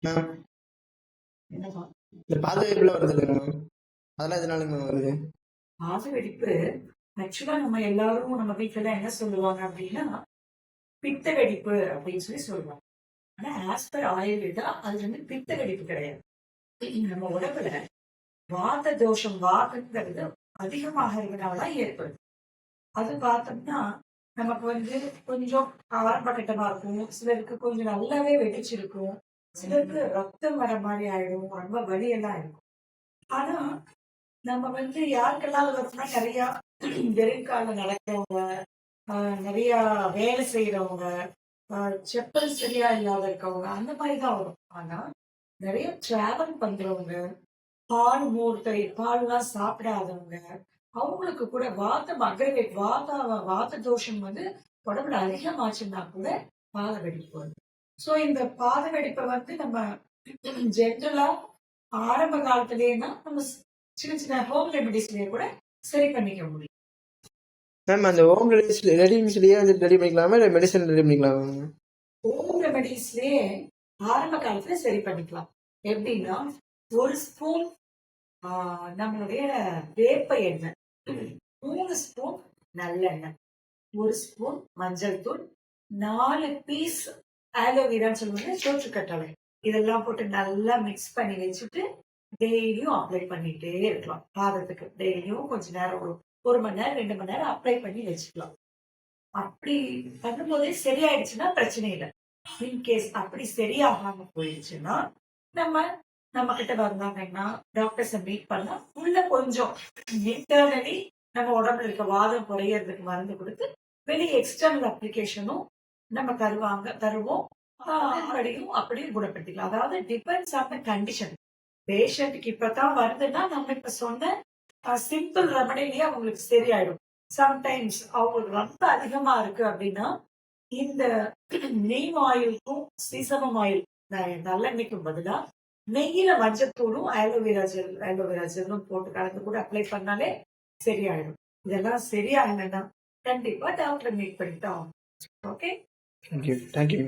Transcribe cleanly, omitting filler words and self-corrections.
Ma'am இந்த பாத வெடிப்புல வருது இல்லைங்க மேம், அதெல்லாம் எதனாலங்க மேம் வருது? பாத வெடிப்பு ஆக்சுவலா நம்ம எல்லாரும் நம்ம வீட்டுல என்ன சொல்லுவாங்க அப்படின்னா பித்த வெடிப்பு அப்படின்னு சொல்லுவாங்க. ஆனா ஆஸ் பர் ஆயுர்வேதா அது பித்த வெடிப்பு கிடையாது. நம்ம உடம்புல வாத தோஷம் வாதங்கிறது அதிகமாகிறதுனாலதான் ஏற்படுது. அது பார்த்தோம்னா நமக்கு கொஞ்சம் ஆரம்ப கட்டமா இருக்கும், சிலருக்கு கொஞ்சம் நல்லாவே வெடிச்சிருக்கும், சிலருக்கு ரத்தம் வர மாதிரி ஆயிடும், ரொம்ப வலி எல்லாம் இருக்கும். ஆனா நம்ம யாருக்கெல்லாம் வரும்னா நிறைய வெறுங்கால நடக்கிறவங்க, நிறைய வேலை செய்யறவங்க, செப்பல் சரியா இல்லாத இருக்கவங்க அந்த மாதிரிதான் வரும். ஆனா நிறைய டிராவல் பண்றவங்க, பால் மோர் தயிர் பால்லாம் சாப்பிடாதவங்க, அவங்களுக்கு கூட வாதம் அக்ரவேட் வாத தோஷம் உடம்புல அதிகமாச்சுன்னா கூட பாத வெடிப்பு வரும். சோ இந்த பாத வெடிப்பை நம்ம ஜென்ரலா ஆரம்ப காலத்திலேன்னா நம்ம சின்ன சின்ன ஹோம் ரெமெடிஸ்லயே கூட சரி பண்ணிக்க முடியும். மேம் அந்த ஹோம் ரெடிமேட்ஸ்லயே வந்து ரெடி பண்ணிக்கலாமா இல்லை மெடிசன் ரெடி பண்ணிக்கலாமா? ஹோம் ரெமெடிஸ்லயே ஆரம்ப காலத்துல சரி பண்ணிக்கலாம். எப்படின்னா ஒரு ஸ்பூன் நம்மளுடைய வேப்ப எண்ணெய், 3 ஸ்பூன் நல்லெண்ணெய், 1 ஸ்பூன் மஞ்சள் தூள், 4 பீஸ் ஆலோவேரான்னு சொல்லுவாங்க சோற்றுக்கற்றாழை, இதெல்லாம் போட்டு நல்லா மிக்ஸ் பண்ணி வச்சுட்டு டெய்லியும் அப்ளை பண்ணிட்டே இருக்கலாம். பாதத்துக்கு டெய்லியும் கொஞ்ச நேரம் ஒரு மணி நேரம் 2 மணி நேரம் அப்ளை பண்ணி வச்சுக்கலாம். அப்படி பண்ணும்போதே சரியாயிடுச்சுன்னா பிரச்சனை இல்லை. இன்கேஸ் அப்படி சரியாகாம போயிடுச்சுன்னா நம்ம நம்ம கிட்ட வந்தாங்கன்னா டாக்டர்ஸை மீட் பண்ணா உள்ள கொஞ்சம் இன்டர்னலி நம்ம உடம்புல இருக்க வாதம் குறையறதுக்கு மருந்து கொடுத்து வெளியே எக்ஸ்டர்னல் அப்ளிகேஷனும் நம்ம தருவோம். அப்படியும் குணப்படுத்திக்கலாம். அதாவது டிபெண்ட்ஸ் ஆன் த கண்டிஷன். பேஷண்ட்டுக்கு இப்பதான் வருதுன்னா நம்ம இப்ப சொன்ன சிம்பிள் ரெமடிலேயே அவங்களுக்கு சரியாயிடும். சம்டைம்ஸ் அவங்களுக்கு ரொம்ப அதிகமா இருக்கு அப்படின்னா இந்த நீம் ஆயிலுக்கும் சீசமம் ஆயில் நல்லெண்ணெய்க்கும் பதிலா நெய்யில மஞ்சத்தூளும் ஆலோவேரா ஜெல்லும் போட்டு கலந்து கூட அப்ளை பண்ணாலே சரியாயிடும். இதெல்லாம் சரியாகலைன்னா கண்டிப்பா டாக்டர் மீட் பண்ணிட்டு ஆகும். Okay, thank you.